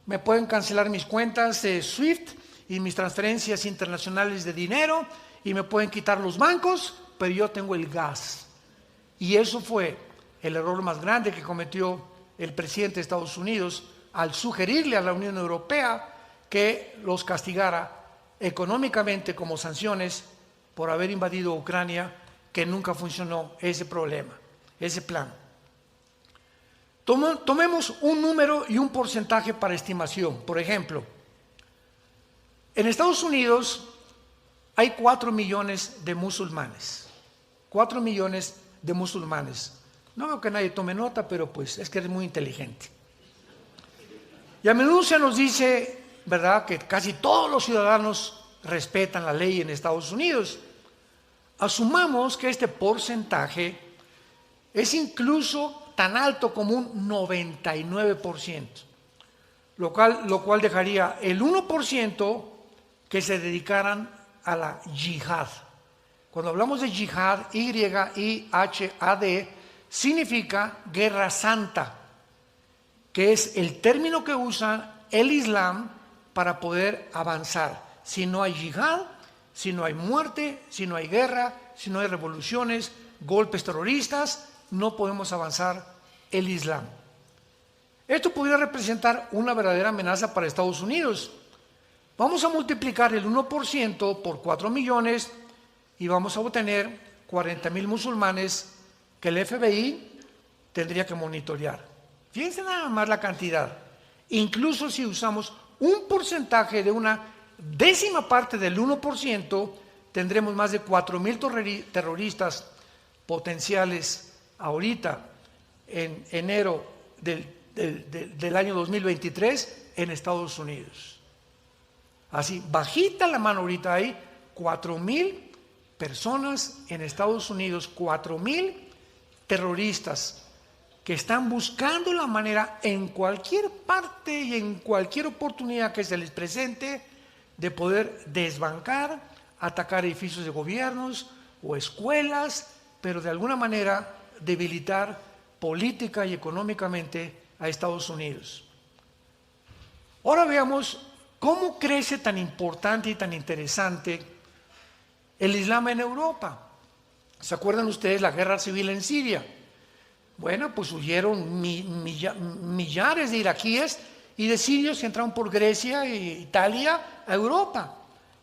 Me pueden cancelar mis cuentas de SWIFT y mis transferencias internacionales de dinero, y me pueden quitar los bancos, pero yo tengo el gas. Y eso fue el error más grande que cometió el presidente de Estados Unidos al sugerirle a la Unión Europea que los castigara económicamente como sanciones por haber invadido Ucrania, que nunca funcionó ese problema, ese plan. Tomemos un número y un porcentaje para estimación. Por ejemplo, en Estados Unidos hay 4 millones de musulmanes. 4 millones de musulmanes. No veo que nadie tome nota, pero pues es que eres muy inteligente. Y a menudo se nos dice, ¿verdad?, que casi todos los ciudadanos respetan la ley en Estados Unidos. Asumamos que este porcentaje es incluso tan alto como un 99%, lo cual dejaría el 1% que se dedicaran a la yihad. Cuando hablamos de yihad, Y-I-H-A-D, significa guerra santa, que es el término que usa el Islam para poder avanzar. Si no hay yihad, si no hay muerte, si no hay guerra, si no hay revoluciones, golpes terroristas, no podemos avanzar el Islam. Esto podría representar una verdadera amenaza para Estados Unidos. Vamos a multiplicar el 1% por 4 millones y vamos a obtener 40,000 musulmanes que el FBI tendría que monitorear. Fíjense nada más la cantidad. Incluso si usamos un porcentaje de una décima parte del 1%, tendremos más de 4,000 terroristas potenciales ahorita en enero del año 2023 en Estados Unidos. Así, bajita la mano ahorita hay 4,000 personas en Estados Unidos, 4,000 terroristas que están buscando la manera en cualquier parte y en cualquier oportunidad que se les presente de poder desbancar, atacar edificios de gobiernos o escuelas, pero de alguna manera debilitar política y económicamente a Estados Unidos. Ahora veamos cómo crece tan importante y tan interesante el Islam en Europa. ¿Se acuerdan ustedes la guerra civil en Siria? Bueno, pues huyeron millares de iraquíes y de sirios que entraron por Grecia e Italia a Europa.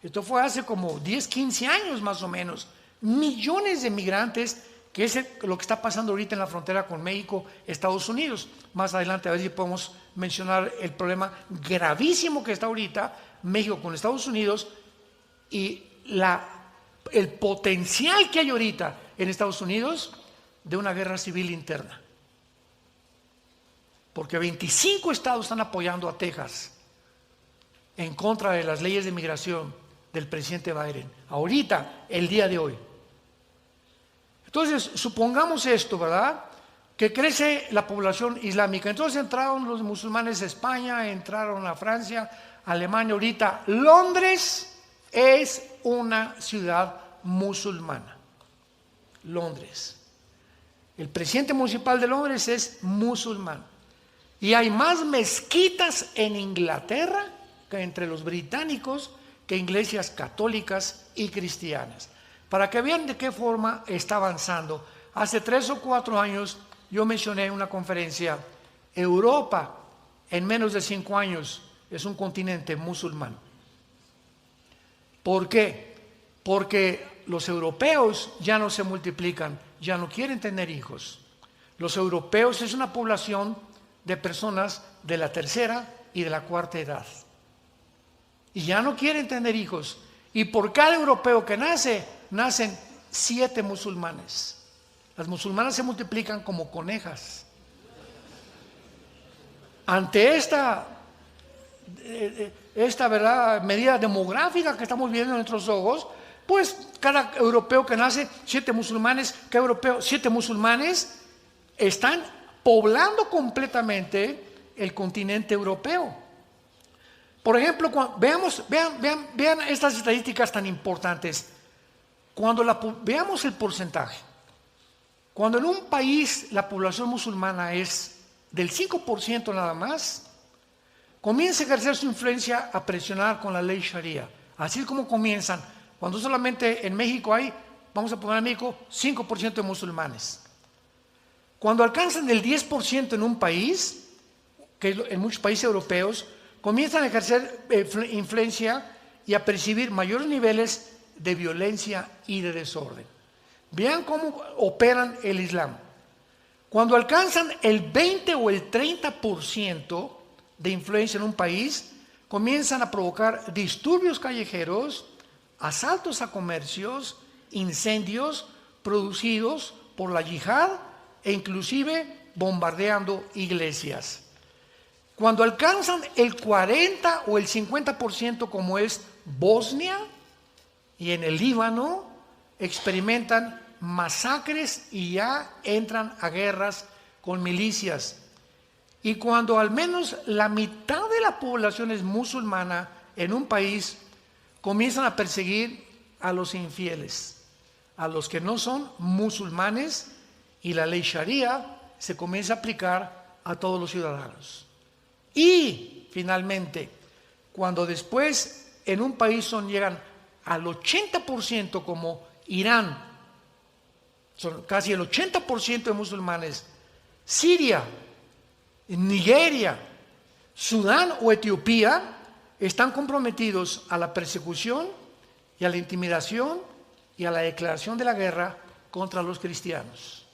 Esto fue hace como 10, 15 años más o menos. Millones de migrantes, que es lo que está pasando ahorita en la frontera con México, Estados Unidos. Más adelante a ver si podemos mencionar el problema gravísimo que está ahorita México con Estados Unidos y el potencial que hay ahorita en Estados Unidos de una guerra civil interna. Porque 25 estados están apoyando a Texas en contra de las leyes de migración del presidente Biden, ahorita, el día de hoy. Entonces, supongamos esto, ¿verdad?, que crece la población islámica. Entonces entraron los musulmanes a España, entraron a Francia, Alemania. Ahorita Londres es una ciudad musulmana. Londres. El presidente municipal de Londres es musulmán. Y hay más mezquitas en Inglaterra que entre los británicos, que iglesias católicas y cristianas. Para que vean de qué forma está avanzando. Hace 3 o 4 años yo mencioné en una conferencia, Europa en menos de 5 años es un continente musulmán. ¿Por qué? Porque los europeos ya no se multiplican, ya no quieren tener hijos. Los europeos es una población de personas de la 3ª y de la 4ª edad. Y ya no quieren tener hijos. Y por cada europeo que nace, nacen 7 musulmanes. Las musulmanas se multiplican como conejas. Ante esta ¿verdad? Medida demográfica que estamos viendo en nuestros ojos, pues cada europeo que nace, 7 musulmanes, cada europeo, 7 musulmanes están poblando completamente el continente europeo. Por ejemplo, vean estas estadísticas tan importantes. Cuando veamos el porcentaje, cuando en un país la población musulmana es del 5% nada más, comienza a ejercer su influencia a presionar con la ley Sharia. Así es como comienzan. Cuando solamente en México hay, vamos a poner en México, 5% de musulmanes. Cuando alcanzan el 10% en un país, que en muchos países europeos, comienzan a ejercer influencia y a percibir mayores niveles de violencia y de desorden. Vean cómo operan el Islam. Cuando alcanzan el 20 o el 30% de influencia en un país, comienzan a provocar disturbios callejeros, asaltos a comercios, incendios producidos por la yihad e inclusive bombardeando iglesias. Cuando alcanzan el 40 o el 50% como es Bosnia y en el Líbano, experimentan masacres y ya entran a guerras con milicias. Y cuando al menos la mitad de la población es musulmana en un país, comienzan a perseguir a los infieles, a los que no son musulmanes, y la ley Sharia se comienza a aplicar a todos los ciudadanos. Y finalmente, cuando después en un país llegan al 80% como Irán, son casi el 80% de musulmanes, Siria, Nigeria, Sudán o Etiopía están comprometidos a la persecución y a la intimidación y a la declaración de la guerra contra los cristianos.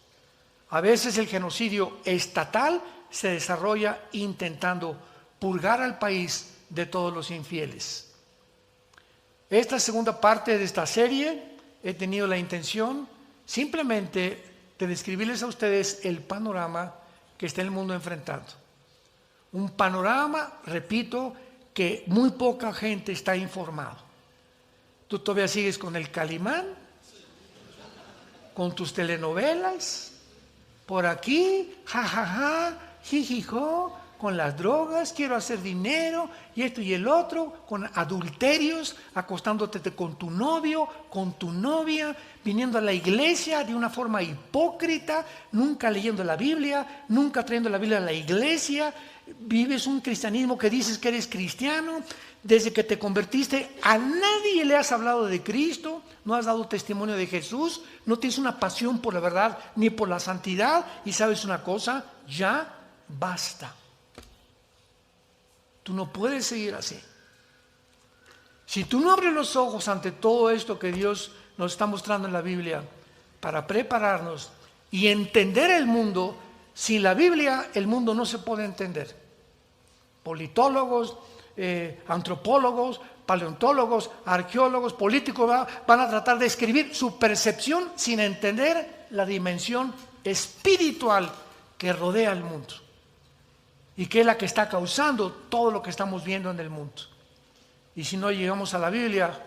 A veces el genocidio estatal se desarrolla intentando purgar al país de todos los infieles. Esta segunda parte de esta serie he tenido la intención simplemente de describirles a ustedes el panorama que está el mundo enfrentando. Un panorama, repito, que muy poca gente está informado. Tú todavía sigues con el Calimán, con tus telenovelas, por aquí, jajaja, jijijo, con las drogas, quiero hacer dinero, y esto y el otro, con adulterios, acostándote con tu novio, con tu novia, viniendo a la iglesia de una forma hipócrita, nunca leyendo la Biblia, nunca trayendo la Biblia a la iglesia, vives un cristianismo que dices que eres cristiano, desde que te convertiste a nadie le has hablado de Cristo, no has dado testimonio de Jesús, no tienes una pasión por la verdad ni por la santidad, y sabes una cosa, ya basta. Tú no puedes seguir así. Si tú no abres los ojos ante todo esto que Dios nos está mostrando en la Biblia para prepararnos y entender el mundo, sin la Biblia el mundo no se puede entender. Politólogos, antropólogos, paleontólogos, arqueólogos, políticos van a tratar de escribir su percepción sin entender la dimensión espiritual que rodea el mundo y que es la que está causando todo lo que estamos viendo en el mundo. Y si no llegamos a la Biblia,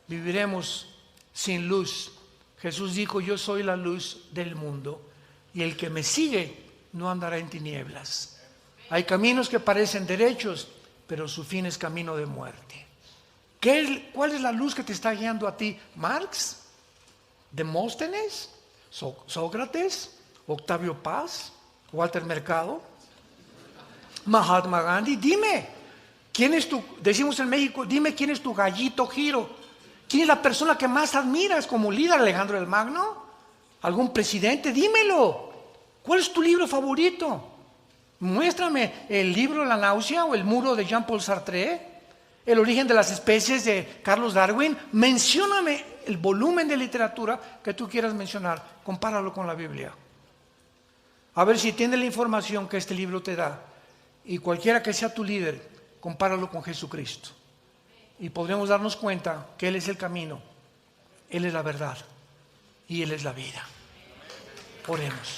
viviremos sin luz. Jesús dijo: yo soy la luz del mundo, y el que me sigue no andará en tinieblas. Hay caminos que parecen derechos, pero su fin es camino de muerte. ¿Cuál es la luz que te está guiando a ti? ¿Marx? ¿Demóstenes? ¿Sócrates? Octavio Paz, Walter Mercado, Mahatma Gandhi. Dime, ¿quién es decimos en México, dime quién es tu gallito Giro? ¿Quién es la persona que más admiras como líder? ¿Alejandro el Magno? ¿Algún presidente? Dímelo. ¿Cuál es tu libro favorito? Muéstrame el libro La náusea o El muro de Jean-Paul Sartre, El origen de las especies de Carlos Darwin. Mencióname el volumen de literatura que tú quieras mencionar, compáralo con la Biblia. A ver si tiene la información que este libro te da. Y cualquiera que sea tu líder, compáralo con Jesucristo. Y podremos darnos cuenta que Él es el camino, Él es la verdad y Él es la vida. Oremos.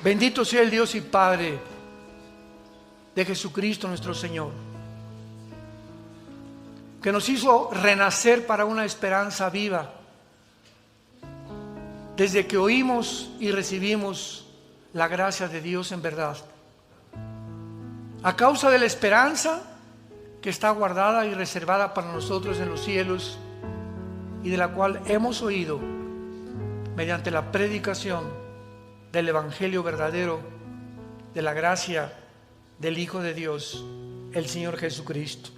Bendito sea el Dios y Padre de Jesucristo nuestro Señor, que nos hizo renacer para una esperanza viva desde que oímos y recibimos la gracia de Dios en verdad. A causa de la esperanza que está guardada y reservada para nosotros en los cielos y de la cual hemos oído mediante la predicación del Evangelio verdadero de la gracia del Hijo de Dios, el Señor Jesucristo,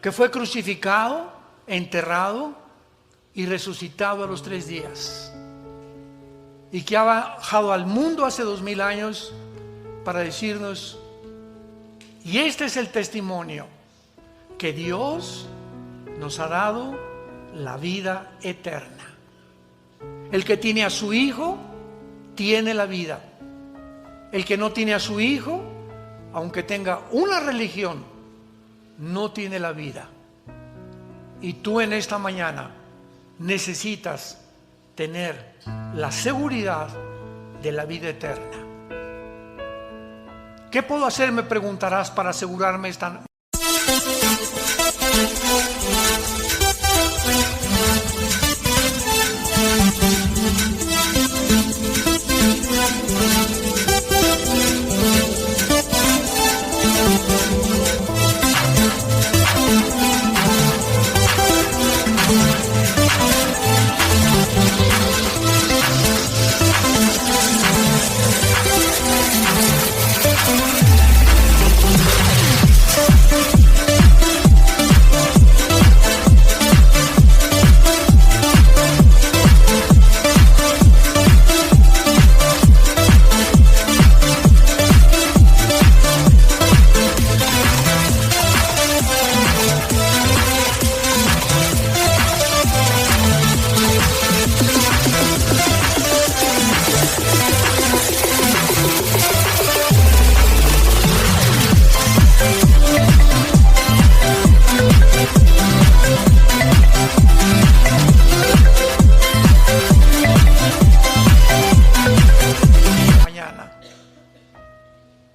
que fue crucificado, enterrado y resucitado a los 3 días, y que ha bajado al mundo hace 2000 años para decirnos, y este es el testimonio, que Dios nos ha dado la vida eterna. El que tiene a su Hijo tiene la vida. El que no tiene a su Hijo, aunque tenga una religión, no tiene la vida. Y tú en esta mañana necesitas tener la seguridad de la vida eterna. ¿Qué puedo hacer? Me preguntarás, para asegurarme esta.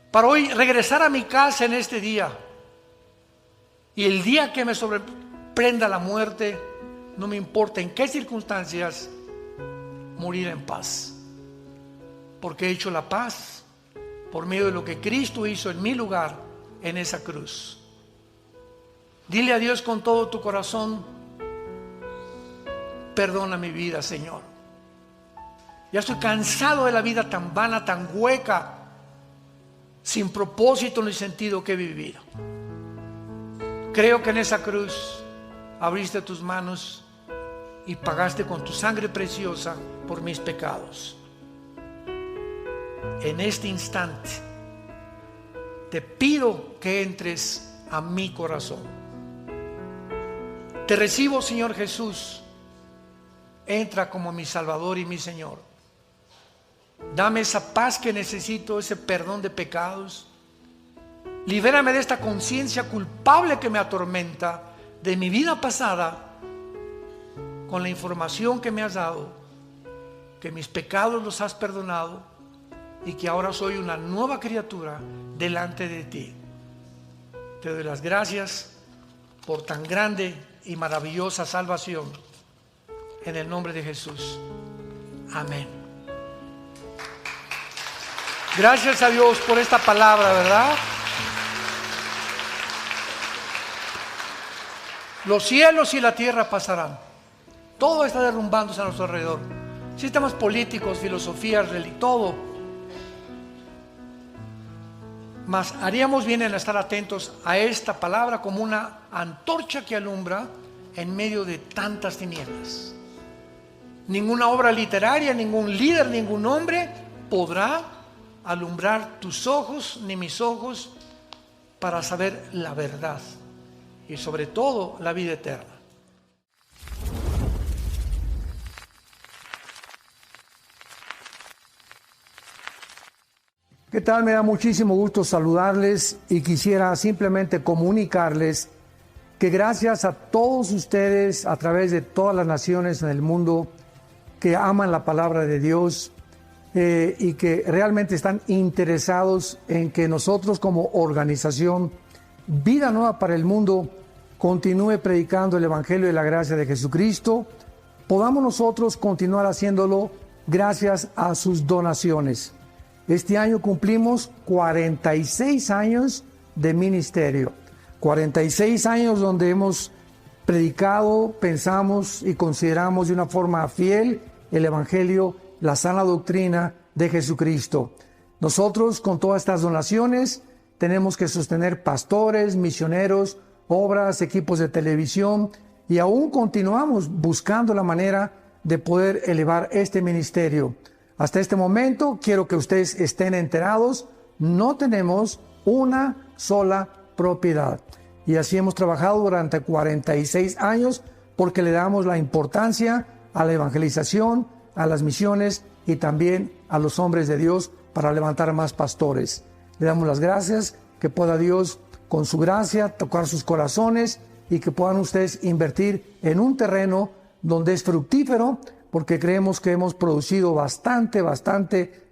Para hoy regresar a mi casa en este día, y el día que me sorprenda la muerte, no me importa en qué circunstancias, morir en paz, porque he hecho la paz por medio de lo que Cristo hizo en mi lugar en esa cruz. Dile a Dios con todo tu corazón: perdona mi vida, Señor. Ya estoy cansado de la vida tan vana, tan hueca, sin propósito ni sentido que he vivido. Creo que en esa cruz abriste tus manos y pagaste con tu sangre preciosa por mis pecados. En este instante te pido que entres a mi corazón. Te recibo, Señor Jesús. Entra como mi Salvador y mi Señor. Dame esa paz que necesito, ese perdón de pecados. Libérame de esta conciencia culpable que me atormenta, de mi vida pasada, con la información que me has dado, que mis pecados los has perdonado y que ahora soy una nueva criatura delante de ti. Te doy las gracias por tan grande y maravillosa salvación. En el nombre de Jesús. Amén. Gracias a Dios por esta palabra, ¿verdad? Los cielos y la tierra pasarán. Todo está derrumbándose a nuestro alrededor. Sistemas políticos, filosofías, todo. Mas haríamos bien en estar atentos a esta palabra como una antorcha que alumbra en medio de tantas tinieblas. Ninguna obra literaria, ningún líder, ningún hombre podrá alumbrar tus ojos ni mis ojos para saber la verdad y sobre todo la vida eterna. ¿Qué tal? Me da muchísimo gusto saludarles y quisiera simplemente comunicarles que gracias a todos ustedes a través de todas las naciones en el mundo que aman la palabra de Dios y que realmente están interesados en que nosotros como organización Vida Nueva para el Mundo continúe predicando el Evangelio de la gracia de Jesucristo, podamos nosotros continuar haciéndolo gracias a sus donaciones. Este año cumplimos 46 años de ministerio, 46 años donde hemos predicado, pensamos y consideramos de una forma fiel el Evangelio, la sana doctrina de Jesucristo. Nosotros con todas estas donaciones tenemos que sostener pastores, misioneros, obras, equipos de televisión y aún continuamos buscando la manera de poder elevar este ministerio. Hasta este momento quiero que ustedes estén enterados, no tenemos una sola propiedad. Y así hemos trabajado durante 46 años porque le damos la importancia a la evangelización, a las misiones y también a los hombres de Dios para levantar más pastores. Le damos las gracias, que pueda Dios con su gracia tocar sus corazones y que puedan ustedes invertir en un terreno donde es fructífero, porque creemos que hemos producido bastante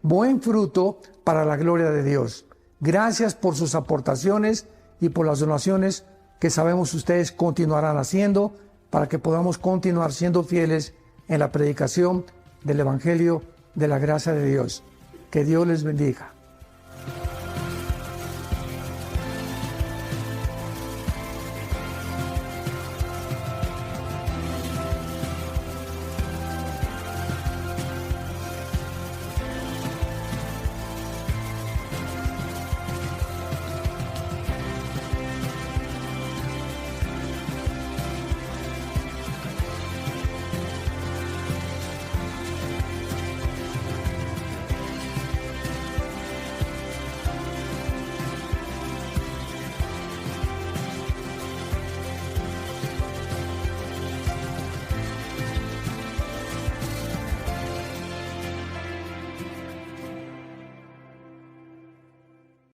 buen fruto para la gloria de Dios. Gracias por sus aportaciones y por las donaciones que sabemos ustedes continuarán haciendo para que podamos continuar siendo fieles en la predicación del Evangelio de la gracia de Dios. Que Dios les bendiga.